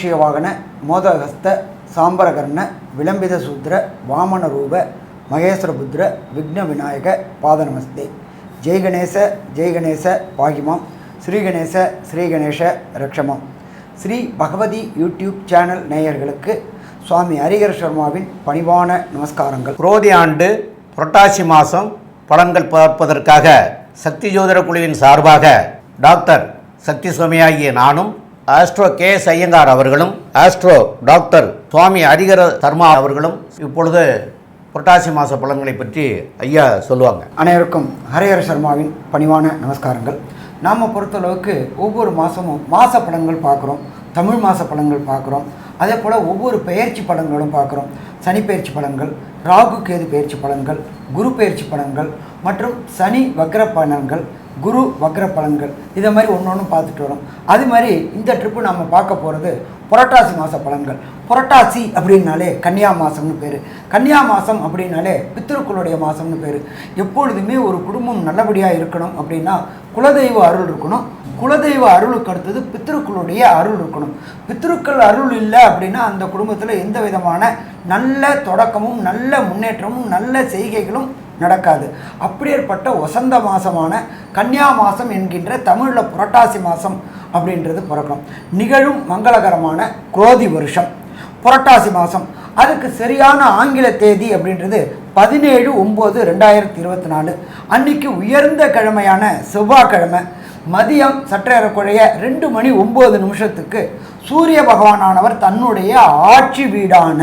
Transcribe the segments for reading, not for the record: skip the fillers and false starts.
மூஷிகவாகன மோதகஸ்த சாம்பரகர்ண விளம்பித சூத்திர வாமன ரூப மகேஸ்வரபுத்திர விக்ன விநாயக பாதநமஸ்தே. ஜெய்கணேச பாகிமாம், ஸ்ரீகணேச ஸ்ரீகணேஷ ரக்ஷமாம். ஸ்ரீ பகவதி யூடியூப் சேனல் நேயர்களுக்கு சுவாமி ஹரிஹர சர்மாவின் பணிவான நமஸ்காரங்கள். குரோதி ஆண்டு புரட்டாசி மாதம் பலன்கள் பார்ப்பதற்காக சக்தி ஜோதிட குழுவின் சார்பாக டாக்டர் சக்தி சுவாமியாகிய நானும், ஆஸ்ட்ரோ KS ஐயங்கார் அவர்களும், ஆஸ்ட்ரோ டாக்டர் சுவாமி ஹரிஹர சர்மா அவர்களும் இப்பொழுது புரட்டாசி மாத பலன்களை பற்றி ஐயா சொல்லுவாங்க. அனைவருக்கும் ஹரிஹர சர்மாவின் பணிவான நமஸ்காரங்கள். நாம் பொறுத்தளவுக்கு ஒவ்வொரு மாதமும் மாத பலன்கள் பார்க்குறோம், தமிழ் மாத பலன்கள் பார்க்குறோம், அதே போல் ஒவ்வொரு பெயர்ச்சி பலன்களும் பார்க்குறோம். சனி பயிற்சி பலன்கள், ராகு கேது பயிற்சி பலன்கள், குரு பயிற்சி பலன்கள் மற்றும் சனி வக்ர பலன்கள், குரு வக்ர பலன்கள், இதை மாதிரி ஒன்று ஒன்று பார்த்துட்டு வரோம். அது மாதிரி இந்த ட்ரிப்பு நம்ம பார்க்க போகிறது புரட்டாசி மாத பலன்கள். புரட்டாசி அப்படின்னாலே கன்னியா மாதம்னு பேர். கன்னியா மாதம் அப்படின்னாலே பித்ருக்களுடைய மாதம்னு பேர். எப்பொழுதுமே ஒரு குடும்பம் நல்லபடியாக இருக்கணும் அப்படின்னா குலதெய்வ அருள் இருக்கணும். குலதெய்வ அருளுக்கு அடுத்தது பித்ருக்களுடைய அருள் இருக்கணும். பித்ருக்கள் அருள் இல்லை அப்படின்னா அந்த குடும்பத்தில் எந்த விதமான நல்ல தொடக்கமும் நல்ல முன்னேற்றமும் நல்ல செய்கைகளும் நடக்காது. அப்படியேற்பட்ட வசந்த மாதமான கன்னியா மாதம் என்கின்ற தமிழில் புரட்டாசி மாதம் அப்படின்றது பிறக்கணும். நிகழும் மங்களகரமான குரோதி வருஷம் புரட்டாசி மாதம். அதுக்கு சரியான ஆங்கில தேதி அப்படின்றது 17/9/2024. அன்னைக்கு உயர்ந்த கிழமையான செவ்வாய்க்கிழமை மதியம் சற்றேறக்குறைய 2:09 சூரிய பகவானானவர் தன்னுடைய ஆட்சி வீடான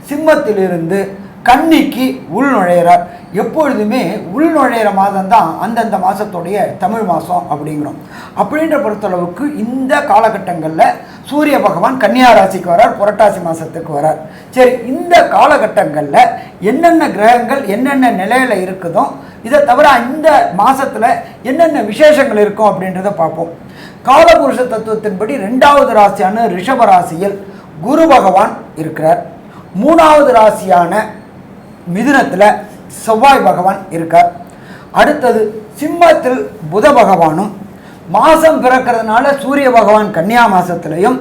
சிம்மத்திலிருந்து கன்னிக்கு உள் நுழையிறார். எப்பொழுதுமே உள் நுழையிற மாதம் தான் அந்தந்த மாதத்துடைய தமிழ் மாதம் அப்படிங்கிறோம். அப்படின்ற பொறுத்தளவுக்கு இந்த காலகட்டங்களில் சூரிய பகவான் கன்னியா ராசிக்கு வரார், புரட்டாசி மாதத்துக்கு வரார். சரி, இந்த காலகட்டங்களில் என்னென்ன கிரகங்கள் என்னென்ன நிலையில் இருக்குதோ, இதை தவிர இந்த மாதத்தில் என்னென்ன விசேஷங்கள் இருக்கும் அப்படின்றத பார்ப்போம். காலபுருஷ தத்துவத்தின்படி 2வது ராசியான ரிஷப ராசியில் குரு பகவான் இருக்கிறார். 3வது ராசியான மிதுனத்தில் செவ்வாய் பகவான் இருக்கார். அடுத்தது சிம்மத்தில் புத பகவானும், மாதம் பிறக்கிறதுனால சூரிய பகவான் கன்னியா மாதத்துலையும்,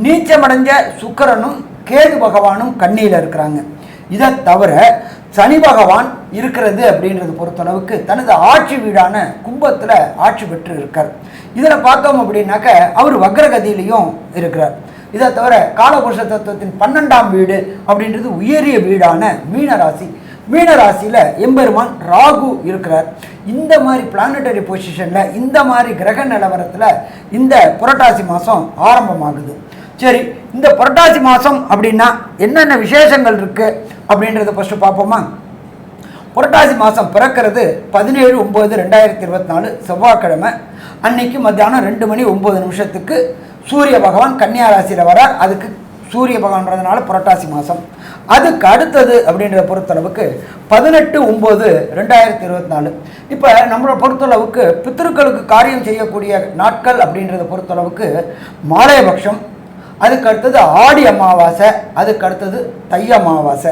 நீச்சமடைஞ்ச சுக்கிரனும் கேது பகவானும் கன்னியில் இருக்கிறாங்க. இதை தவிர சனி பகவான் இருக்கிறது அப்படின்றது பொறுத்தளவுக்கு தனது ஆட்சி வீடான கும்பத்தில் ஆட்சி பெற்று இருக்கார். இதில் பார்த்தோம் அப்படின்னாக்க அவர் வக்ரகதியிலையும் இருக்கிறார். இதை தவிர காலபுருஷ தத்துவத்தின் 12ஆம் வீடு அப்படின்றது உயரிய வீடான மீனராசி. மீனராசியில் எம்பெருமான் ராகு இருக்கிறார். இந்த மாதிரி பிளானட்டரி பொசிஷனில், இந்த மாதிரி கிரக நிலவரத்தில் இந்த புரட்டாசி மாதம் ஆரம்பமாகுது. சரி, இந்த புரட்டாசி மாதம் அப்படின்னா என்னென்ன விசேஷங்கள் இருக்குது அப்படின்றத ஃபஸ்ட்டு பார்ப்போமா. புரட்டாசி மாதம் பிறக்கிறது 17/9/2024 செவ்வாய்க்கிழமை. அன்னைக்கு மத்தியானம் 2:09 சூரிய பகவான் கன்னியா ராசியில் வரார். அதுக்கு சூரிய பகவான்றதுனால புரட்டாசி மாதம். அதுக்கு அடுத்தது அப்படின்றத பொறுத்தளவுக்கு 18/9/2024. இப்போ நம்மளை பொறுத்தளவுக்கு பித்ருக்களுக்கு காரியம் செய்யக்கூடிய நாட்கள் அப்படின்றத பொறுத்தளவுக்கு மாலையபக்ஷம், அதுக்கு அடுத்தது ஆடி அமாவாசை, அதுக்கு அடுத்தது தை அமாவாசை.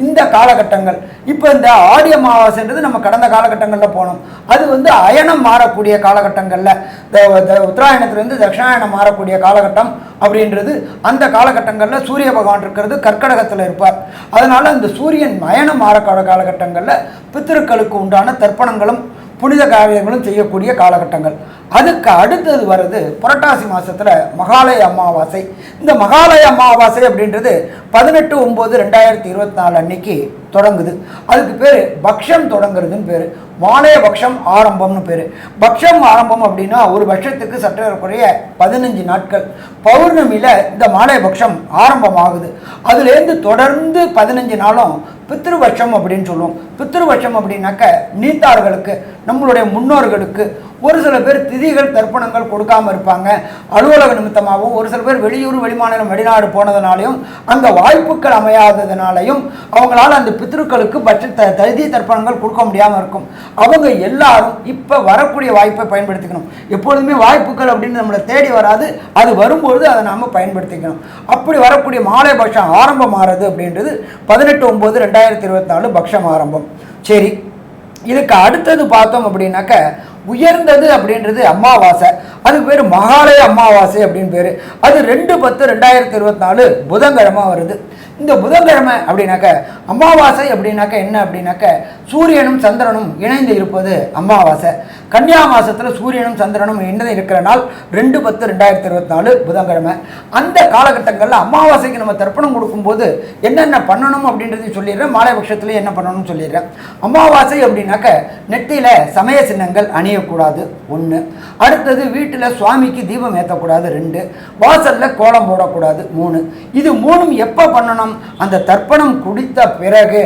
இந்த காலகட்டங்கள். இப்போ இந்த ஆடி அமாவாசைன்றது நம்ம கடந்த காலகட்டங்களில் போனோம். அது அயனம் மாறக்கூடிய காலகட்டங்களில், உத்தராயணத்துலேருந்து தட்சிணாயணம் மாறக்கூடிய காலகட்டம் அப்படின்றது அந்த காலகட்டங்களில் சூரிய பகவான் இருக்கிறது கர்க்கடகத்தில் இருப்பார். அதனால் அந்த சூரியன் அயனம் மாறக்கூடிய காலகட்டங்களில் பித்திருக்களுக்கு உண்டான தர்ப்பணங்களும் புனித காரியங்களும் செய்யக்கூடிய காலகட்டங்கள். அதுக்கு அடுத்தது வருது புரட்டாசி மாதத்தில் மகாலய அமாவாசை. இந்த மகாலய அமாவாசை அப்படின்றது 18/9/2024 அன்னைக்கு தொடங்குது. அதுக்கு பேர் பக்ஷம் தொடங்குறதுன்னு பேர். மாலைய பக்ஷம் ஆரம்பம்னு பேர். பக்ஷம் ஆரம்பம் அப்படின்னா ஒரு பட்சத்துக்கு சற்றேறக்குறைய 15 நாட்கள். பௌர்ணமியில் இந்த மாலைய பக்ஷம் ஆரம்பமாகுது. அதுலேருந்து தொடர்ந்து 15 நாளும் பித்ருபட்சம் அப்படின்னு சொல்லுவோம். பித்ருபட்சம் அப்படின்னாக்க நீத்தார்களுக்கு, நம்மளுடைய முன்னோர்களுக்கு ஒரு சில பேர் திதிகள் தர்ப்பணங்கள் கொடுக்காமல் இருப்பாங்க. அலுவலக நிமித்தமாகவும், ஒரு சில பேர் வெளியூர் வெளிமாநிலம் வெளிநாடு போனதுனாலையும், அந்த வாய்ப்புகள் அமையாததுனாலையும் அவங்களால அந்த பித்ருக்களுக்கு திதி தர்ப்பணங்கள் கொடுக்க முடியாமல் இருக்கும். அவங்க எல்லாரும் இப்போ வரக்கூடிய வாய்ப்பை பயன்படுத்திக்கணும். எப்பொழுதுமே வாய்ப்புகள் அப்படின்னு நம்மளை தேடி வராது, அது வரும்பொழுது அதை நாம் பயன்படுத்திக்கணும். அப்படி வரக்கூடிய மாலை பட்சம் ஆரம்பம் ஆகிறது அப்படின்றது 18/9/2024 பக்ஷம் ஆரம்பம். சரி, இதுக்கு அடுத்தது பார்த்தோம் அப்படின்னாக்க உயர்ந்தது அப்படின்றது அமாவாசை. அதுக்கு பேர் மகாலய அமாவாசை அப்படின்னு பேர். அது 2/10/2024 புதன்கிழமை வருது. இந்த புதன்கிழமை அப்படின்னாக்க அமாவாசை அப்படின்னாக்க என்ன அப்படின்னாக்க சூரியனும் சந்திரனும் இணைந்து இருப்பது அமாவாசை. கன்னியா மாசத்தில் சூரியனும் சந்திரனும் இணைந்து இருக்கிற நாள் 2/10/2024 புதன்கிழமை. அந்த காலகட்டங்களில் அமாவாசைக்கு நம்ம தர்ப்பணம் கொடுக்கும்போது என்னென்ன பண்ணணும் அப்படின்றதையும் சொல்லிடுறேன், மாலைபட்சத்துல என்ன பண்ணணும்னு சொல்லிடுறேன். அமாவாசை அப்படின்னாக்க நெத்தியில் சமய சின்னங்கள் அணியக்கூடாது 1. அடுத்தது வீட்டில் சுவாமிக்கு தீபம் ஏற்றக்கூடாது 2. வாசலில் கோலம் போடக்கூடாது 3. இது 3ம் எப்போ பண்ணணும்? அந்த தர்ப்பணம் குடித்த பிறகு,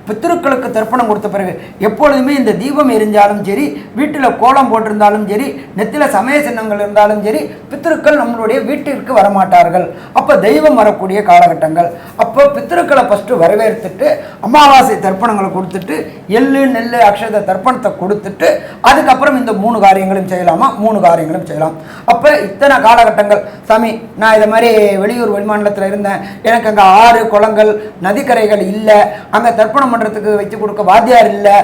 பித்ருக்களுக்கு தர்ப்பணம் கொடுத்த பிறகு. எப்பொழுதுமே இந்த தீபம் எரிஞ்சாலும் சரி, வீட்டில் கோலம் போட்டிருந்தாலும் சரி, நெத்தியில் சமய சின்னங்கள் இருந்தாலும் சரி, பித்ருக்கள் நம்மளுடைய வீட்டிற்கு வரமாட்டார்கள். அப்போ தெய்வம் வரக்கூடிய காலகட்டங்கள். அப்போ பித்ருக்களை ஃபஸ்ட்டு வரவேற்றுட்டு அமாவாசை தர்ப்பணங்களை கொடுத்துட்டு எள்ளு நெல் அக்ஷத தர்ப்பணத்தை கொடுத்துட்டு அதுக்கப்புறம் இந்த 3 காரியங்களும் செய்யலாமா? 3 காரியங்களும் செய்யலாம். அப்போ இத்தனை காலகட்டங்கள் சாமி, நான் இதை மாதிரி வெளியூர் வெளிமாநிலத்தில் இருந்தேன், எனக்கு அங்கே ஆறு குளங்கள் நதிக்கரைகள் இல்லை, அங்கே தர்ப்பணம் பண்ணுறதுக்கு வச்சு கொடுக்க வாத்தியார் இல்லை,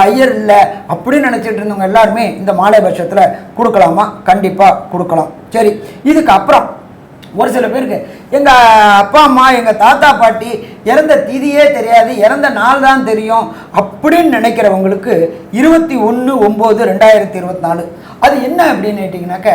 ஐயர் இல்லை அப்படின்னு நினச்சிட்டு இருந்தவங்க எல்லாருமே இந்த மாலை பட்சத்தில் கொடுக்கலாமா? கண்டிப்பாக கொடுக்கலாம். சரி, இதுக்கு அப்புறம் ஒரு சில பேருக்கு எங்கள் அப்பா அம்மா எங்கள் தாத்தா பாட்டி இறந்த திதியே தெரியாது, இறந்த நாள் தான் தெரியும் அப்படின்னு நினைக்கிறவங்களுக்கு 21/9/2024 அது என்ன அப்படின்னு கேட்டிங்கனாக்க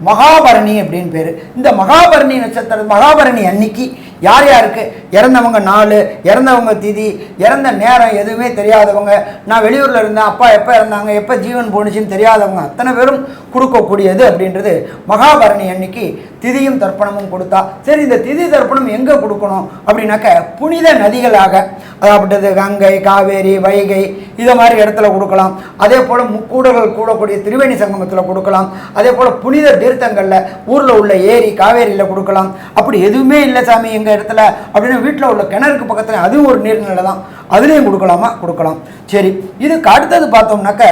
மகாபரணி அப்படின்னு பேர். இந்த மகாபரணி நட்சத்திரம், மகாபரணி அன்னைக்கு யார் யாருக்கு இறந்தவங்க நாள், இறந்தவங்க திதி, இறந்த நேரம் எதுவுமே தெரியாதவங்க, நான் வெளியூரில் இருந்தேன், அப்பா எப்போ இறந்தாங்க, எப்போ ஜீவன் போணுச்சுன்னு தெரியாதவங்க அத்தனை பேரும் கொடுக்கக்கூடியது அப்படின்றது மகாபரணி அன்னைக்கு திதியும் தர்ப்பணமும் கொடுத்தா. சரி, இந்த திதி தர்ப்பணம் எங்கே கொடுக்கணும் அப்படின்னாக்க புனித நதிகளாக, அதாவது கங்கை, காவேரி, வைகை இதை மாதிரி இடத்துல கொடுக்கலாம். அதே போல் முக்கூடர்கள் கூடக்கூடிய திரிவேணி சங்கமத்தில் கொடுக்கலாம். அதே போல் புனித தீர்த்தங்களில் ஊரில் உள்ள ஏரி காவேரியில் கொடுக்கலாம். அப்படி எதுவுமே இல்லை சாமி எங்கள் இடத்துல அப்படின்னா வீட்டில் உள்ள கிணறுக்கு பக்கத்தில் அதுவும் ஒரு நீர்நிலை தான், அதுலேயும் கொடுக்கலாமா? கொடுக்கலாம். சரி, இதுக்கு அடுத்தது பார்த்தோம்னாக்க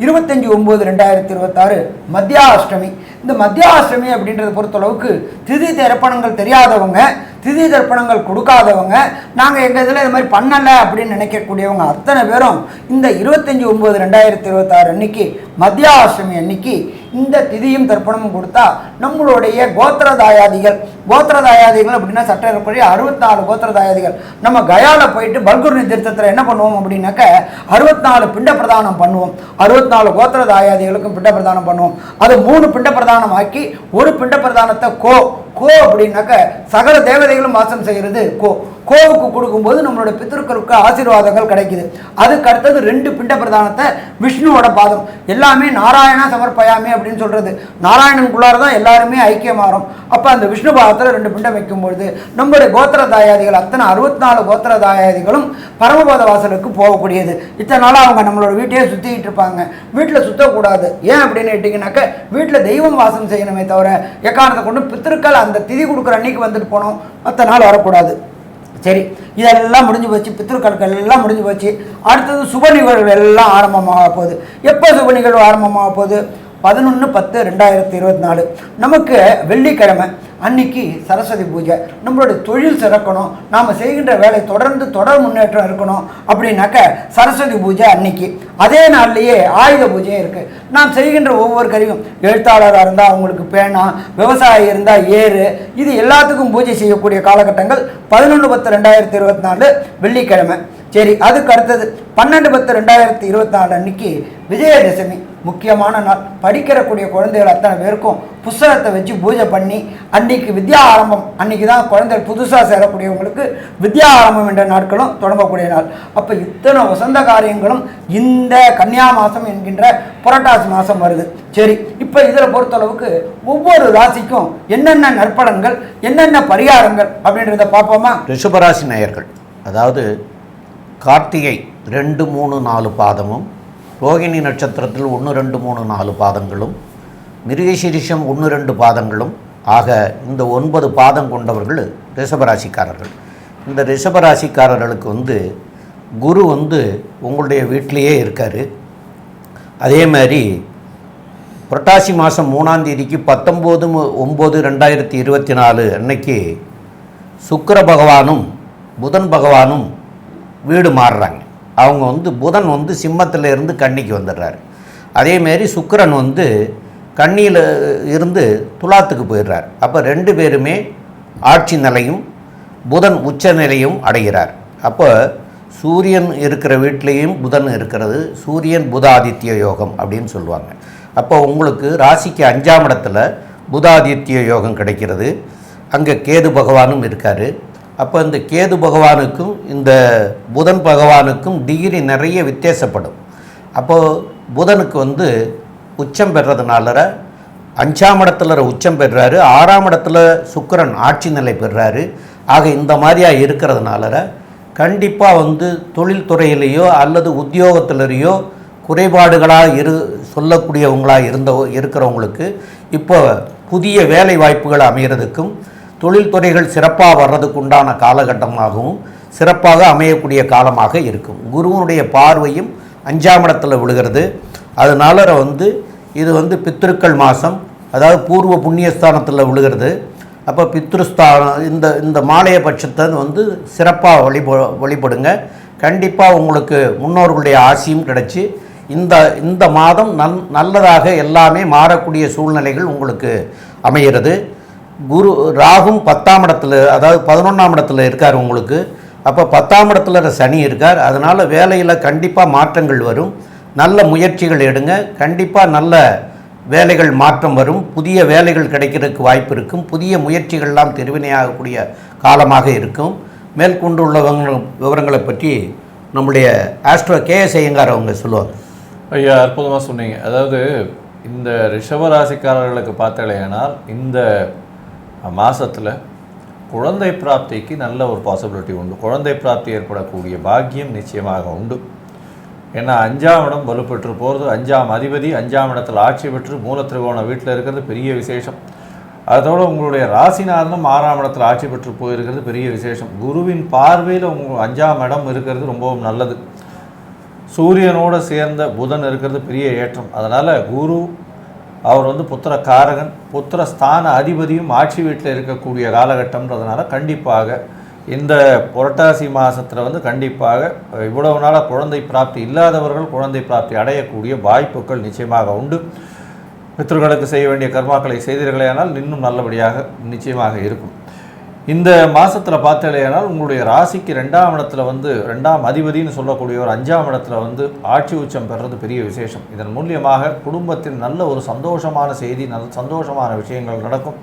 25/9/2026 மத்தியாஷ்டமி. இந்த மத்தியாஷ்டமி அப்படின்றத பொறுத்தளவுக்கு திதி தர்ப்பணங்கள் தெரியாதவங்க, திதி தர்ப்பணங்கள் கொடுக்காதவங்க, நாங்கள் எங்கள் இதில் இது மாதிரி பண்ணலை அப்படின்னு நினைக்கக்கூடியவங்க அத்தனை பேரும் இந்த 25/9/2026 அன்னைக்கு மத்தியாஷ்டமி அன்னைக்கு இந்த திதியும் தர்ப்பணமும் கொடுத்தா நம்மளுடைய கோத்திரதாயாதிகள் அப்படின்னா சட்டப்படி 64 கோத்திரதாயாதிகள் நம்ம கயாவில் போயிட்டு பல்குர்னி தீர்த்தத்தில் என்ன பண்ணுவோம் அப்படின்னாக்க 64 பிண்ட பிரதானம் பண்ணுவோம். 64 கோத்திரதாயாதிகளுக்கும் பிண்ட பிரதானம் பண்ணுவோம். அது 3 பிண்ட பிரதானம் ஆக்கி ஒரு பிண்ட பிரதானத்தை கோ அப்படின்னாக்க சகல தேவதைகளும் வாசம் செய்கிறது கோவுக்கு கொடுக்கும்போது நம்மளோட பித்ருக்களுக்கு ஆசீர்வாதங்கள் கிடைக்குது. அதுக்கு அடுத்தது 2 பிண்ட பிரதானத்தை விஷ்ணுவோட பாதம், எல்லாமே நாராயணா சமர்ப்பயாமே அப்படின்னு சொல்றது, நாராயணனுக்குள்ளார தான் எல்லாருமே ஐக்கியமாறும். அப்போ அந்த விஷ்ணு பாதத்தில் 2 பிண்டம் வைக்கும்பொழுது நம்மளுடைய கோத்திரதாயாதிகள் அத்தனை 64 கோத்திரதாயாதிகளும் பரமபத வாசலுக்கு போகக்கூடியது. இத்தனை நாளாக அவங்க நம்மளோட வீட்டையே சுற்றிக்கிட்டு இருப்பாங்க. வீட்டில் சுற்றக்கூடாது. ஏன் அப்படின்னு கேட்டிங்கனாக்க வீட்டில் தெய்வம் வாசம் செய்யணுமே தவிர எக்காரணத்தை கொண்டு பித்ருக்கள் அந்த திதி கொடுக்குற அன்னைக்கு வந்துட்டு போனோம், மற்ற நாள் வரக்கூடாது. சரி, இதெல்லாம் முடிஞ்சு போச்சு, பித்ருக்கள் எல்லாம் முடிஞ்சு போச்சு. அடுத்தது சுப நிகழ்வு எல்லாம் ஆரம்பமாக போகுது. எப்போ சுப நிகழ்வு ஆரம்பமாக போகுது? 11/10/2024 நமக்கு வெள்ளிக்கிழமை அன்னைக்கு சரஸ்வதி பூஜை. நம்மளுடைய தொழில் சிறக்கணும், நாம் செய்கின்ற வேலை தொடர் முன்னேற்றம் இருக்கணும் அப்படின்னாக்க சரஸ்வதி பூஜை அன்னைக்கு. அதே நாள்லேயே ஆயுத பூஜையும் இருக்குது. நாம் செய்கின்ற ஒவ்வொரு கருவியும், எழுத்தாளராக இருந்தால் அவங்களுக்கு பேனா, விவசாயி இருந்தால் ஏறு, இது எல்லாத்துக்கும் பூஜை செய்யக்கூடிய காலகட்டங்கள் 11/10/2024 வெள்ளிக்கிழமை. சரி, அதுக்கு அடுத்தது 12/10/2024 அன்னைக்கு விஜயதசமி, முக்கியமான நாள். படிக்கிறக்கூடிய குழந்தைகள் அத்தனை பேருக்கும் புஸ்தகத்தை வச்சு பூஜை பண்ணி அன்னைக்கு வித்யா ஆரம்பம், அன்னைக்கு தான் குழந்தைகள் புதுசாக சேரக்கூடியவங்களுக்கு வித்யா ஆரம்பம் என்ற நாட்களும் தொடங்கக்கூடிய நாள். அப்போ இத்தனை வசந்த காரியங்களும் இந்த கன்னியா மாதம் என்கின்ற புரட்டாசி மாதம் வருது. சரி, இப்போ இதில் பொறுத்தளவுக்கு ஒவ்வொரு ராசிக்கும் என்னென்ன நற்பலன்கள், என்னென்ன பரிகாரங்கள் அப்படின்றத பார்ப்போமா? ரிஷபராசி நேயர்கள், அதாவது கார்த்திகை 2, 3, 4 பாதமும், ரோகிணி நட்சத்திரத்தில் 1, 2, 3, 4 பாதங்களும், மிருகசீரிஷம் 1, 2 பாதங்களும் ஆக இந்த 9 பாதம் கொண்டவர்கள் ரிஷபராசிக்காரர்கள். இந்த ரிஷபராசிக்காரர்களுக்கு குரு உங்களுடைய வீட்டிலையே இருக்கார். அதே மாதிரி புரட்டாசி மாதம் 3ஆம் தேதிக்கு 19/9/2024 அன்னைக்கு சுக்கிர பகவானும் புதன் பகவானும் வீடு மாறுறாங்க. அவங்க புதன் சிம்மத்தில் இருந்து கன்னிக்கு வந்துடுறாரு. அதேமாரி சுக்கிரன் கன்னியில் இருந்து துலாத்துக்கு போயிடுறார். அப்போ 2 பேருமே ஆட்சி நிலையும் புதன் உச்ச நிலையும் அடைகிறார். அப்போ சூரியன் இருக்கிற வீட்லேயும் புதன் இருக்கிறது, சூரியன் புதாதித்ய யோகம் அப்படின்னு சொல்லுவாங்க. அப்போ உங்களுக்கு ராசிக்கு 5ஆம் இடத்துல புதாதித்ய யோகம் கிடைக்கிறது. அங்கே கேது பகவானும் இருக்கார். அப்போ இந்த கேது பகவானுக்கும் இந்த புதன் பகவானுக்கும் டிகிரி நிறைய வித்தியாசப்படும். அப்போது புதனுக்கு உச்சம் பெறதுனால 5ஆம் இடத்துல உச்சம் பெறுறாரு, 6ஆம் இடத்துல சுக்கிரன் ஆட்சி நிலை பெறுறாரு. ஆக இந்த மாதிரியாக இருக்கிறதுனால கண்டிப்பாக தொழில்துறையிலேயோ அல்லது உத்தியோகத்திலேயோ குறைபாடுகளாக சொல்லக்கூடியவங்களாக இருக்கிறவங்களுக்கு இப்போ புதிய வேலை வாய்ப்புகள் அமைகிறதுக்கும் தொழில்துறைகள் சிறப்பாக வர்றதுக்கு உண்டான காலகட்டமாகவும் சிறப்பாக அமையக்கூடிய காலமாக இருக்கும். குருவனுடைய பார்வையும் 5ஆம் இடத்துல விழுகிறது. அதனால் இது பித்ருக்கள் மாதம், அதாவது பூர்வ புண்ணியஸ்தானத்தில் விழுகிறது. அப்போ பித்ருஸ்தானம் இந்த மாலைய பட்சத்தை சிறப்பாக வழிபடுங்க. கண்டிப்பாக உங்களுக்கு முன்னோர்களுடைய ஆசியும் கிடைச்சி இந்த மாதம் நல்லதாக எல்லாமே மாறக்கூடிய சூழ்நிலைகள் உங்களுக்கு அமைகிறது. ராகும் 10ஆம் இடத்துல, அதாவது 11ஆம் இடத்துல இருக்கார் உங்களுக்கு. அப்போ 10ஆம் இடத்துல சனி இருக்கார். அதனால் வேலையில் கண்டிப்பாக மாற்றங்கள் வரும். நல்ல முயற்சிகள் எடுங்க, கண்டிப்பாக நல்ல வேலைகள் மாற்றம் வரும். புதிய வேலைகள் கிடைக்கிறதுக்கு வாய்ப்பு இருக்கும். புதிய முயற்சிகள்லாம் திருவினையாகக்கூடிய காலமாக இருக்கும். மேற்கொண்டுள்ள விவரங்களை பற்றி நம்முடைய ஆஸ்ட்ரோ கேஎஸ் ஐயங்கார் அவங்க சொல்லுவாங்க. ஐயா, அற்புதமாக சொன்னீங்க. அதாவது இந்த ரிஷபராசிக்காரர்களுக்கு பார்த்தாலேனால் இந்த மாதத்தில் குழந்தை பிராப்திக்கு நல்ல ஒரு பாசிபிலிட்டி உண்டு. குழந்தை பிராப்தி ஏற்படக்கூடிய பாக்கியம் நிச்சயமாக உண்டு. ஏன்னா 5ஆம் இடம் வலுப்பெற்று போகிறது. 5ஆம் அதிபதி 5ஆம் இடத்தில் ஆட்சி பெற்று மூலத்திரிகோண வீட்டில் இருக்கிறது பெரிய விசேஷம். அதோடு உங்களுடைய ராசிநாதனும் 6ஆம் இடத்தில் ஆட்சி பெற்று போயிருக்கிறது பெரிய விசேஷம். குருவின் பார்வையில் 5ஆம் இடம் இருக்கிறது ரொம்பவும் நல்லது. சூரியனோடு சேர்ந்த புதன் இருக்கிறது பெரிய ஏற்றம். அதனால் குரு அவர் புத்திர காரகன், புத்திர ஸ்தான அதிபதியும் ஆட்சி வீட்டில் இருக்கக்கூடிய காலகட்டம்ன்றதுனால கண்டிப்பாக இந்த புரட்டாசி மாதத்தில் கண்டிப்பாக இவ்வளவு நாளாக குழந்தை பிராப்தி இல்லாதவர்கள் குழந்தை பிராப்தி அடையக்கூடிய வாய்ப்புகள் நிச்சயமாக உண்டு. பித்ருக்களுக்கு செய்ய வேண்டிய கர்மாக்களை செய்தீர்களேயானால் இன்னும் நல்லபடியாக நிச்சயமாக இருக்கும். இந்த மாதத்தில் பார்த்தீங்களேனால் உங்களுடைய ராசிக்கு 2ஆம் இடத்துல 2ஆம் அதிபதினு சொல்லக்கூடியவர் 5ஆம் இடத்துல ஆட்சி உச்சம் பெறுறது பெரிய விசேஷம். இதன் மூலியமாக குடும்பத்தில் நல்ல ஒரு சந்தோஷமான செய்தி, நல்ல சந்தோஷமான விஷயங்கள் நடக்கும்.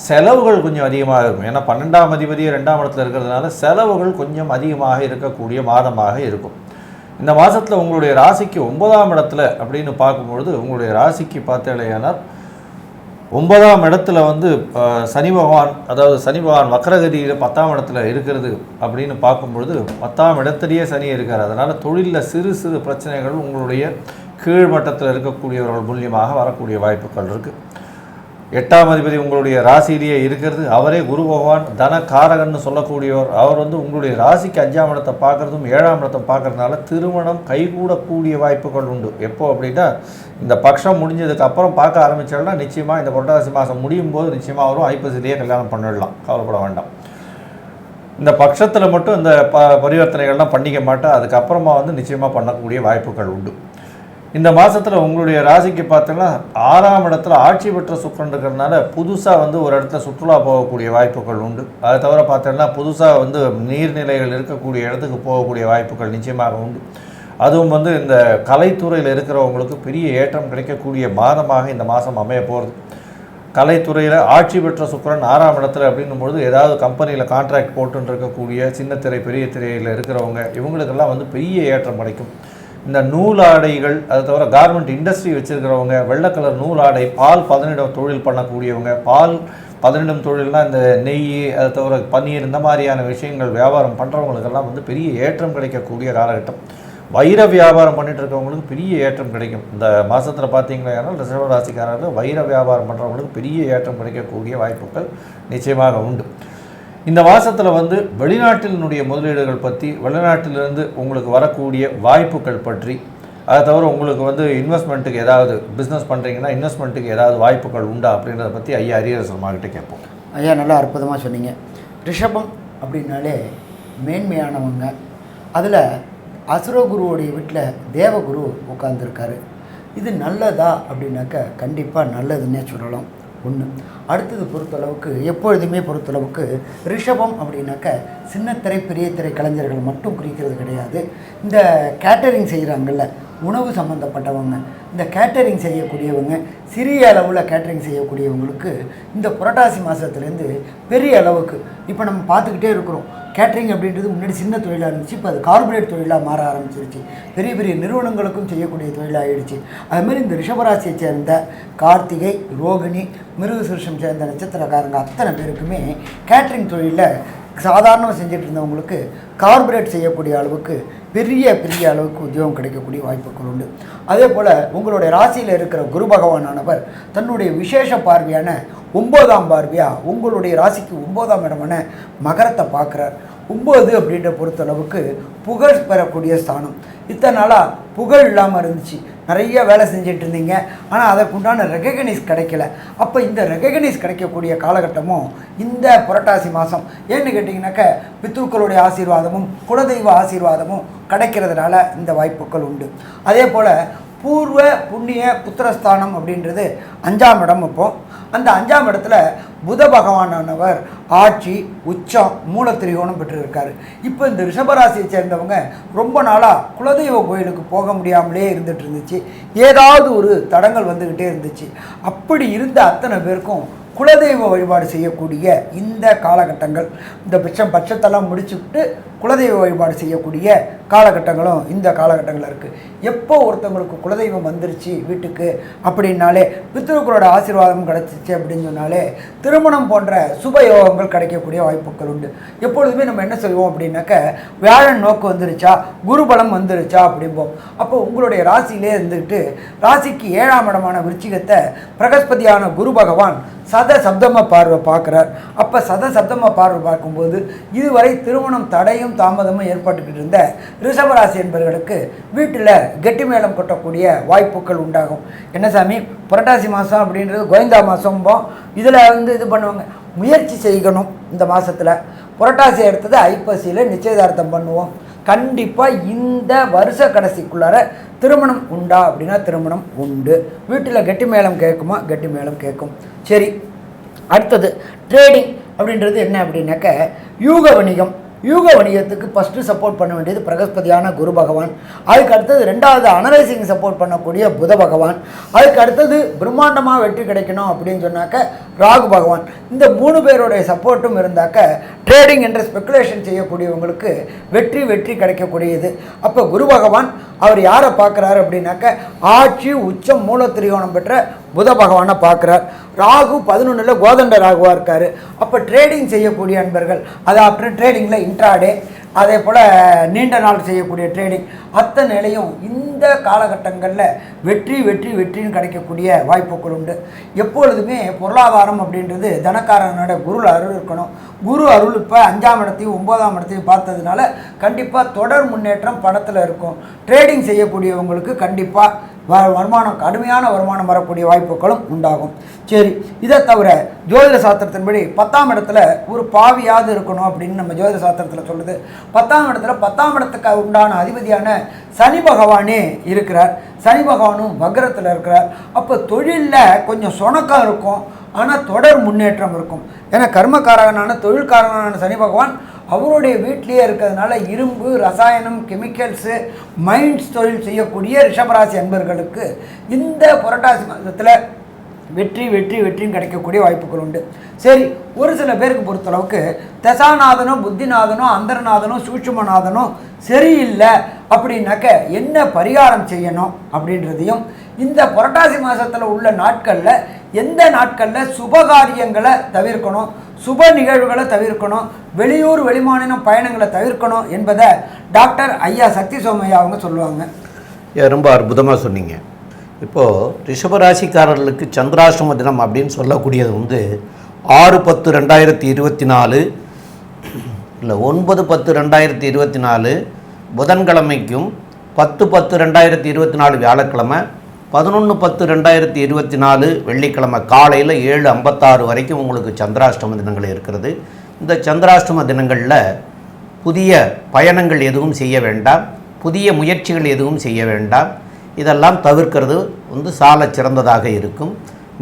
செலவுகள் கொஞ்சம் அதிகமாக இருக்கும். ஏன்னா 12ஆம் அதிபதியே 2ஆம் இடத்துல இருக்கிறதுனால செலவுகள் கொஞ்சம் அதிகமாக இருக்கக்கூடிய மாதமாக இருக்கும். இந்த மாதத்தில் உங்களுடைய ராசிக்கு 9ஆம் இடத்துல அப்படின்னு பார்க்கும்பொழுது உங்களுடைய ராசிக்கு பார்த்தீங்களேனால் 9ஆம் இடத்துல சனி பகவான், அதாவது சனி பகவான் வக்ரகதியில் 10ஆம் இடத்துல இருக்கிறது அப்படின்னு பார்க்கும்பொழுது 10ஆம் இடத்துலேயே சனி இருக்கார். அதனால் தொழிலில் சிறு சிறு பிரச்சனைகள் உங்களுடைய கீழ்மட்டத்தில் இருக்கக்கூடியவர்கள் மூலியமாக வரக்கூடிய வாய்ப்புகள் இருக்குது. 8ஆம் அதிபதி உங்களுடைய ராசியிலேயே இருக்கிறது. அவரே குரு பகவான் தனகாரகன்னு சொல்லக்கூடியவர். அவர் உங்களுடைய ராசிக்கு 5ஆம் இடத்தை பார்க்குறதும் 7ஆம் இடத்தை பார்க்குறதுனால திருமணம் கைகூடக்கூடிய வாய்ப்புகள் உண்டு. எப்போ அப்படின்னா இந்த பட்சம் முடிஞ்சதுக்கு அப்புறம் பார்க்க ஆரம்பித்தாலும் நிச்சயமாக இந்த புரட்டாசி மாதம் முடியும் போது நிச்சயமாக வரும். ஐப்பசிலேயே கல்யாணம் பண்ணிடலாம், கவலைப்பட வேண்டாம். இந்த பட்சத்தில் மட்டும் இந்த பரிவர்த்தனைகள்லாம் பண்ணிக்க மாட்டேன். அதுக்கப்புறமா நிச்சயமாக பண்ணக்கூடிய வாய்ப்புகள் உண்டு. இந்த மாதத்தில் உங்களுடைய ராசிக்கு பார்த்தோன்னா 6ஆம் இடத்துல ஆட்சி பெற்ற சுக்கிரன் இருக்கிறதுனால புதுசாக ஒரு இடத்துல சுற்றுலா போகக்கூடிய வாய்ப்புகள் உண்டு. அதை தவிர பார்த்தோன்னா புதுசாக நீர்நிலைகள் இருக்கக்கூடிய இடத்துக்கு போகக்கூடிய வாய்ப்புகள் நிச்சயமாக உண்டு. அதுவும் இந்த கலைத்துறையில் இருக்கிறவங்களுக்கு பெரிய ஏற்றம் கிடைக்கக்கூடிய மாதமாக இந்த மாதம் அமைய போகிறது. கலைத்துறையில் ஆட்சி பெற்ற சுக்கிரன் 6ஆம் இடத்துல அப்படின்னும்பொழுது ஏதாவது கம்பெனியில் கான்ட்ராக்ட் போட்டுன்னு இருக்கக்கூடிய சின்ன திரை பெரிய திரையில் இருக்கிறவங்க இவங்களுக்கெல்லாம் பெரிய ஏற்றம் கிடைக்கும். இந்த நூலாடைகள், அதை தவிர கார்மெண்ட் இண்டஸ்ட்ரி வச்சுருக்கிறவங்க, வெள்ளை கலர் நூலாடை, பால் 12 தொழில் பண்ணக்கூடியவங்க, பால் 12 தொழில்னால் இந்த நெய், அதை தவிர பன்னீர், இந்த மாதிரியான விஷயங்கள் வியாபாரம் பண்ணுறவங்களுக்கெல்லாம் பெரிய ஏற்றம் கிடைக்கக்கூடிய காலகட்டம். வைர வியாபாரம் பண்ணிட்டு இருக்கவங்களுக்கு பெரிய ஏற்றம் கிடைக்கும். இந்த மாதத்தில் பார்த்தீங்கன்னா ரிஷபராசிக்காரர்கள் வைர வியாபாரம் பண்ணுறவங்களுக்கு பெரிய ஏற்றம் கிடைக்கக்கூடிய வாய்ப்புகள் நிச்சயமாக உண்டு. இந்த மாதத்தில் வெளிநாட்டினுடைய முதலீடுகள் பற்றி, வெளிநாட்டிலிருந்து உங்களுக்கு வரக்கூடிய வாய்ப்புகள் பற்றி, அதை தவிர உங்களுக்கு இன்வெஸ்ட்மெண்ட்டுக்கு ஏதாவது பிஸ்னஸ் பண்ணுறீங்கன்னா இன்வெஸ்ட்மெண்ட்டுக்கு ஏதாவது வாய்ப்புகள் உண்டா அப்படின்றத பற்றி ஐயா அரியரசர்மாகிட்ட கேட்போம். ஐயா நல்லா அற்புதமாக சொன்னீங்க. ரிஷபம் அப்படின்னாலே மேன்மையானவங்க. அதில் அசுரகுருவோடைய வீட்டில் தேவகுரு உட்கார்ந்துருக்காரு. இது நல்லதா அப்படின்னாக்கா கண்டிப்பாக நல்லதுன்னே சொல்லலாம். ஒன்று. அடுத்தது பொறுத்தளவுக்கு எப்பொழுதுமே பொறுத்தளவுக்கு ரிஷபம் அப்படின்னாக்க சின்னத்திரை பெரிய திரை கலைஞர்கள் மட்டும் குறிக்கிறது கிடையாது. இந்த கேட்டரிங் செய்கிறாங்கல்ல, உணவு சம்மந்தப்பட்டவங்க, இந்த கேட்டரிங் செய்யக்கூடியவங்க, சிறிய அளவில் கேட்டரிங் செய்யக்கூடியவங்களுக்கு இந்த புரட்டாசி மாதத்துலேருந்து பெரிய அளவுக்கு இப்போ நம்ம பார்த்துக்கிட்டே இருக்கிறோம். கேட்டரிங் அப்படின்றது முன்னாடி சின்ன தொழிலாக இருந்துச்சு, இப்போ அது கார்பரேட் தொழிலாக மாற ஆரம்பிச்சிருச்சு. பெரிய பெரிய நிறுவனங்களுக்கும் செய்யக்கூடிய தொழிலாகிடுச்சு. அதுமாதிரி இந்த ரிஷபராசியை சேர்ந்த கார்த்திகை, ரோகிணி, மிருகசீரிஷம் சேர்ந்த நட்சத்திரக்காரங்க அத்தனை பேருக்குமே கேட்டரிங் தொழிலில் சாதாரணமாக செஞ்சுட்டு இருந்தவங்களுக்கு கார்பரேட் செய்யக்கூடிய அளவுக்கு பெரிய அளவுக்கு உத்தியோகம் கிடைக்கக்கூடிய வாய்ப்புகள் உண்டு. அதே போல் உங்களுடைய ராசியில் இருக்கிற குரு பகவானானவர் தன்னுடைய விசேஷ பார்வையான 9ஆம் பார்வையாக உங்களுடைய ராசிக்கு 9ஆம் இடமான மகரத்தை பார்க்குறார். 9 அப்படின்ற பொறுத்தளவுக்கு புகழ் பெறக்கூடிய ஸ்தானம். இத்தனை நாளாக புகழ் இல்லாமல் இருந்துச்சு, நிறைய வேலை செஞ்சுட்டு இருந்தீங்க, ஆனால் அதற்குண்டான ரெகக்னைஸ் கிடைக்கல. அப்போ இந்த ரெகக்னைஸ் கிடைக்கக்கூடிய காலகட்டமும் இந்த புரட்டாசி மாதம். ஏன்னு கேட்டிங்கனாக்க பித்ருக்களுடைய ஆசீர்வாதமும் குலதெய்வ ஆசீர்வாதமும் கிடைக்கிறதுனால இந்த வாய்ப்புகள் உண்டு. அதே போல் பூர்வ புண்ணிய புத்திரஸ்தானம் அப்படின்றது 5ஆம் இடம். இப்போது அந்த 5ஆம் இடத்துல புத பகவானானவர் ஆட்சி உச்சம் மூலத்திரிகோணம் பெற்றிருக்காரு. இப்போ இந்த ரிஷபராசியை சேர்ந்தவங்க ரொம்ப நாளாக குலதெய்வ கோயிலுக்கு போக முடியாமலே இருந்துகிட்டு இருந்துச்சு, ஏதாவது ஒரு தடங்கள் வந்துக்கிட்டே இருந்துச்சு. அப்படி இருந்த அத்தனை பேருக்கும் குலதெய்வ வழிபாடு செய்யக்கூடிய இந்த காலகட்டங்கள், இந்த பட்சத்தெல்லாம் முடிச்சுவிட்டு குலதெய்வ வழிபாடு செய்யக்கூடிய காலகட்டங்களும் இந்த காலகட்டங்களில் இருக்குது. எப்போ ஒருத்தவங்களுக்கு குலதெய்வம் வந்துருச்சு வீட்டுக்கு அப்படின்னாலே, பித்ருக்களோட ஆசீர்வாதம் கிடச்சிச்சு அப்படின்னு சொன்னாலே திருமணம் போன்ற சுபயோகங்கள் கிடைக்கக்கூடிய வாய்ப்புகள் உண்டு. எப்பொழுதுமே நம்ம என்ன செய்வோம் அப்படின்னாக்க, வியாழன் நோக்கு வந்துருச்சா, குருபலம் வந்துருச்சா அப்படிம்போம். அப்போ உங்களுடைய ராசியிலே இருந்துக்கிட்டு ராசிக்கு 7ஆம் இடமான விருச்சிகத்தை பிரகஸ்பதியான குரு பகவான் சப்தம பார்வை பார்க்குறார். அப்போ சப்தம பார்வை பார்க்கும்போது இதுவரை திருமணம் தடையும் தாமதமும் ஏற்பட்டுக்கிட்டு இருந்த ரிஷபராசி என்பவர்களுக்கு வீட்டில் கெட்டி மேளம் கொட்டக்கூடிய வாய்ப்புகள் உண்டாகும். என்ன சாமி, புரட்டாசி மாதம் அப்படின்றது கோவிந்தா மாதம்போம், இதில் இது பண்ணுவாங்க, முயற்சி செய்யணும். இந்த மாதத்தில் புரட்டாசி எடுத்தது ஐப்பசியில் நிச்சயதார்த்தம் பண்ணுவோம். கண்டிப்பாக இந்த வருஷ கடைசிக்குள்ளார திருமணம் உண்டா அப்படின்னா திருமணம் உண்டு. வீட்டில் கெட்டி மேளம் கேட்குமா, கெட்டி மேளம் கேட்கும். சரி, அடுத்தது ட்ரேடிங் அப்படின்றது என்ன அப்படின்னாக்க யூக வணிகம். யூக வணிகத்துக்கு ஃபஸ்ட்டு சப்போர்ட் பண்ண வேண்டியது பிரகஸ்பதியான குரு பகவான். அதுக்கு அடுத்தது 2வது அனலைசிங் சப்போர்ட் பண்ணக்கூடிய புத பகவான். அதுக்கு அடுத்தது பிரம்மாண்டமாக வெற்றி கிடைக்கணும் அப்படின்னு சொன்னாக்க ராகு பகவான். இந்த 3 பேருடைய சப்போர்ட்டும் இருந்தாக்க ட்ரேடிங் என்ற ஸ்பெக்குலேஷன் செய்யக்கூடியவங்களுக்கு வெற்றி கிடைக்கக்கூடியது. அப்போ குரு பகவான் அவர் யாரை பார்க்குறாரு அப்படின்னாக்க ஆட்சி உச்சம் மூலத்திரிகோணம் பெற்ற புத பகவானை பார்க்குறார். ராகு 11ல் கோதண்ட ராகுவாக இருக்கார். அப்போ ட்ரேடிங் செய்யக்கூடிய அன்பர்கள், அது அப்புறம் ட்ரேடிங்கில் இன்ட்ராடே, அதே போல் நீண்ட நாள் செய்யக்கூடிய ட்ரேடிங் அத்தனை நிலையும் இந்த காலகட்டங்களில் வெற்றின்னு கிடைக்கக்கூடிய வாய்ப்புகள் உண்டு. எப்பொழுதுமே பொருளாதாரம் அப்படின்றது தனக்காரனோட குரு அருள் இருக்கணும். குரு அருள் இப்போ 5ஆம் இடத்தையும் 9ஆம் இடத்தையும் பார்த்ததுனால கண்டிப்பாக தொடர் முன்னேற்றம் பணத்தில் இருக்கும். ட்ரேடிங் செய்யக்கூடியவங்களுக்கு கண்டிப்பாக வருமானம், கடுமையான வருமானம் வரக்கூடிய வாய்ப்புகளும் உண்டாகும். சரி, இதை தவிர ஜோதிட சாஸ்திரத்தின்படி 10ஆம் இடத்துல ஒரு பாவியாவது இருக்கணும் அப்படின்னு நம்ம ஜோதிட சாஸ்திரத்தில் சொல்லுது. 10ஆம் இடத்துல 10ஆம் இடத்துக்கு உண்டான அதிபதியான சனி பகவானே இருக்கிறார். சனி பகவானும் வக்ரத்தில் இருக்கிறார். அப்போ தொழிலில் கொஞ்சம் சொணக்கம் இருக்கும், ஆனால் தொடர் முன்னேற்றம் இருக்கும். ஏன்னா கர்மக்காரகனான தொழில்காரகனான சனி பகவான் அவருடைய வீட்டிலேயே இருக்கிறதுனால இரும்பு, ரசாயனம், கெமிக்கல்ஸு, மைண்ட்ஸ் தொழில் செய்யக்கூடிய ரிஷபராசி அன்பர்களுக்கு இந்த புரட்டாசி மாதத்தில் வெற்றின்னு கிடைக்கக்கூடிய வாய்ப்புகள் உண்டு. சரி, ஒரு சில பேருக்கு பொறுத்தளவுக்கு தசாநாதனோ புத்திநாதனோ அந்தரநாதனோ சூட்சுமநாதனோ சரியில்லை அப்படின்னாக்க என்ன பரிகாரம் செய்யணும் அப்படின்றதையும், இந்த புரட்டாசி மாதத்தில் உள்ள நாட்களில் எந்த நாட்களில் சுபகாரியங்களை தவிர்க்கணும், சுப நிகழ்வுகளை தவிர்க்கணும், வெளியூர் வெளிமாநிலம் பயணங்களை தவிர்க்கணும் என்பதை டாக்டர் ஐயா சக்தி சோமையா அவங்க சொல்லுவாங்க. ரொம்ப அற்புதமாக சொன்னீங்க. இப்போது ரிஷபராசிக்காரர்களுக்கு சந்திராஷ்டம தினம் அப்படின்னு சொல்லக்கூடியது 6/10/2024 இல்லை 9/10/2024 புதன்கிழமைக்கும் 10/10/2024 வியாழக்கிழமை 11/10/2024 வெள்ளிக்கிழமை காலையில் 7:56 வரைக்கும் உங்களுக்கு சந்திராஷ்டம தினங்கள் இருக்கிறது. இந்த சந்திராஷ்டம தினங்களில் புதிய பயணங்கள் எதுவும் செய்ய வேண்டாம், புதிய முயற்சிகள் எதுவும் செய்ய வேண்டாம். இதெல்லாம் தவிர்க்கிறது சாலச் சிறந்ததாக இருக்கும்.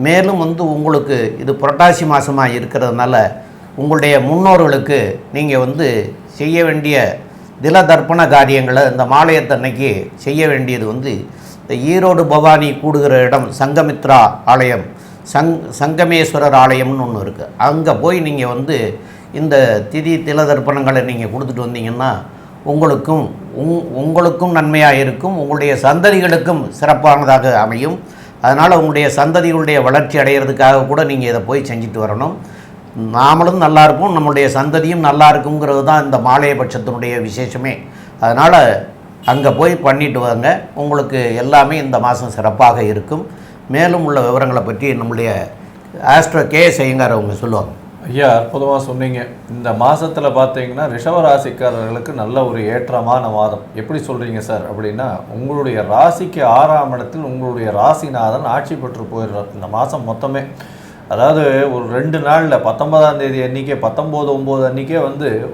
மேலும் உங்களுக்கு இது புரட்டாசி மாதமாக இருக்கிறதுனால உங்களுடைய முன்னோர்களுக்கு நீங்கள் செய்ய வேண்டிய தில தர்ப்பண காரியங்களை இந்த மாலையத்தன்னைக்கு செய்ய வேண்டியது இந்த ஈரோடு பவானி கூடுகிற இடம் சங்கமித்ரா ஆலயம், சங்கமேஸ்வரர் ஆலயம்னு ஒன்று இருக்குது. அங்கே போய் நீங்கள் இந்த திதி தில தர்ப்பணங்களை நீங்கள் கொடுத்துட்டு வந்தீங்கன்னா உங்களுக்கும் நன்மையாக இருக்கும், உங்களுடைய சந்ததிகளுக்கும் சிறப்பானதாக அமையும். அதனால் உங்களுடைய சந்ததிகளுடைய வளர்ச்சி அடைகிறதுக்காக கூட நீங்கள் இதை போய் செஞ்சுட்டு வரணும். நாமளும் நல்லா இருப்போம், நம்மளுடைய சந்ததியும் நல்லா இருக்குங்கிறது தான் இந்த மாலையபட்சத்தினுடைய விசேஷமே. அதனால் அங்கே போய் பண்ணிட்டு வாங்க, உங்களுக்கு எல்லாமே இந்த மாதம் சிறப்பாக இருக்கும். மேலும் உள்ள விவரங்களை பற்றி நம்முடைய ஆஸ்ட்ரோ கேஎஸ் ஐயங்கார் அவங்க சொல்லுவாங்க. ஐயா, அற்புதமாக சொன்னீங்க. இந்த மாதத்தில் பார்த்தீங்கன்னா ரிஷவராசிக்காரர்களுக்கு நல்ல ஒரு ஏற்றமான மாதம். எப்படி சொல்கிறீங்க சார் அப்படின்னா, உங்களுடைய ராசிக்கு 6ஆம் இடத்தில் உங்களுடைய ராசிநாதன் ஆட்சி பெற்று போயிடுறார் இந்த மாதம் மொத்தமே. அதாவது ஒரு 2 நாளில் 19ஆம் தேதி அன்றைக்கே 19/9 அன்றைக்கே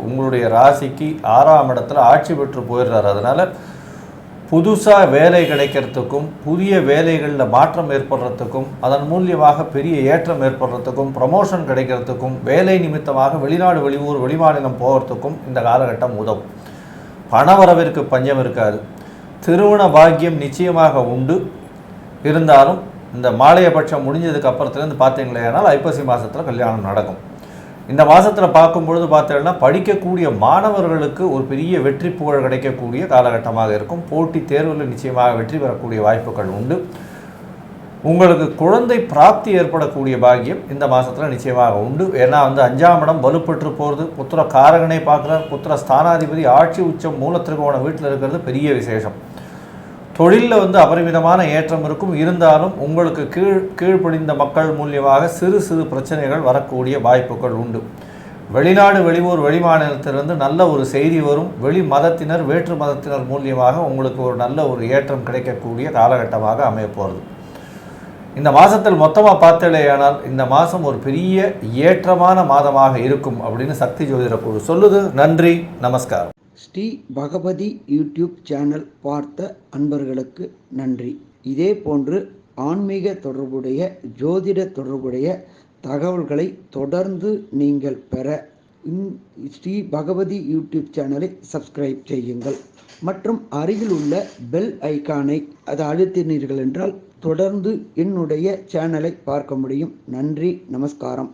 உங்களுடைய ராசிக்கு 6ஆம் இடத்துல ஆட்சி பெற்று போயிடுறார். அதனால் புதுசாக வேலை கிடைக்கிறதுக்கும், புதிய வேலைகளில் மாற்றம் ஏற்படுறதுக்கும், அதன் மூலியமாக பெரிய ஏற்றம் ஏற்படுறதுக்கும், ப்ரமோஷன் கிடைக்கிறதுக்கும், வேலை நிமித்தமாக வெளிநாடு வெளியூர் வெளிமாநிலம் போகிறதுக்கும் இந்த காலகட்டம் உதவும். பணவரவிற்கு பஞ்சம் இருக்காது. திருமண பாக்கியம் நிச்சயமாக உண்டு. இருந்தாலும் இந்த மாலையபட்சம் முடிஞ்சதுக்கு அப்புறத்துலேருந்து பார்த்தீங்களேனால் ஐப்பசி மாதத்தில் கல்யாணம் நடக்கும். இந்த மாதத்தில் பார்க்கும்பொழுது பார்த்தீங்கன்னா படிக்கக்கூடிய மாணவர்களுக்கு ஒரு பெரிய வெற்றி புகழ் கிடைக்கக்கூடிய காலகட்டமாக இருக்கும். போட்டி தேர்வில் நிச்சயமாக வெற்றி பெறக்கூடிய வாய்ப்புகள் உண்டு. உங்களுக்கு குழந்தை பிராப்தி ஏற்படக்கூடிய பாக்கியம் இந்த மாதத்தில் நிச்சயமாக உண்டு. ஏன்னா 5ஆம் இடம் வலுப்பெற்று போகிறது, புத்திர காரகனை பார்க்குறார், புத்திர ஸ்தானாதிபதி ஆட்சி உச்சம் மூலத்திருக்கோண வீட்டில் இருக்கிறது பெரிய விசேஷம். தொழிலில் அபரிமிதமான ஏற்றம் இருக்கும். இருந்தாலும் உங்களுக்கு கீழ்ப்படிந்த மக்கள் மூலியமாக சிறு சிறு பிரச்சனைகள் வரக்கூடிய வாய்ப்புகள் உண்டு. வெளிநாடு வெளியூர் வெளிமாநிலத்திலிருந்து நல்ல ஒரு செய்தி வரும். வெளி மதத்தினர் வேற்று மதத்தினர் மூலியமாக உங்களுக்கு ஒரு நல்ல ஒரு ஏற்றம் கிடைக்கக்கூடிய காலகட்டமாக அமைய போகிறது. இந்த மாதத்தில் மொத்தமாக பார்த்தேயானால் இந்த மாதம் ஒரு பெரிய ஏற்றமான மாதமாக இருக்கும் அப்படின்னு சக்தி ஜோதிட குழு சொல்லுது. நன்றி, நமஸ்காரம். ஸ்ரீ பகவதி யூடியூப் சேனல் பார்த்த அன்பர்களுக்கு நன்றி. இதே போன்று ஆன்மீக தொடர்புடைய ஜோதிட தொடர்புடைய தகவல்களை தொடர்ந்து நீங்கள் பெற ஸ்ரீ பகவதி யூடியூப் சேனலை சப்ஸ்கிரைப் செய்யுங்கள் மற்றும் அருகில் உள்ள பெல் ஐக்கானை அதை அழுத்தினீர்கள் என்றால் தொடர்ந்து என்னுடைய சேனலை பார்க்க முடியும். நன்றி, நமஸ்காரம்.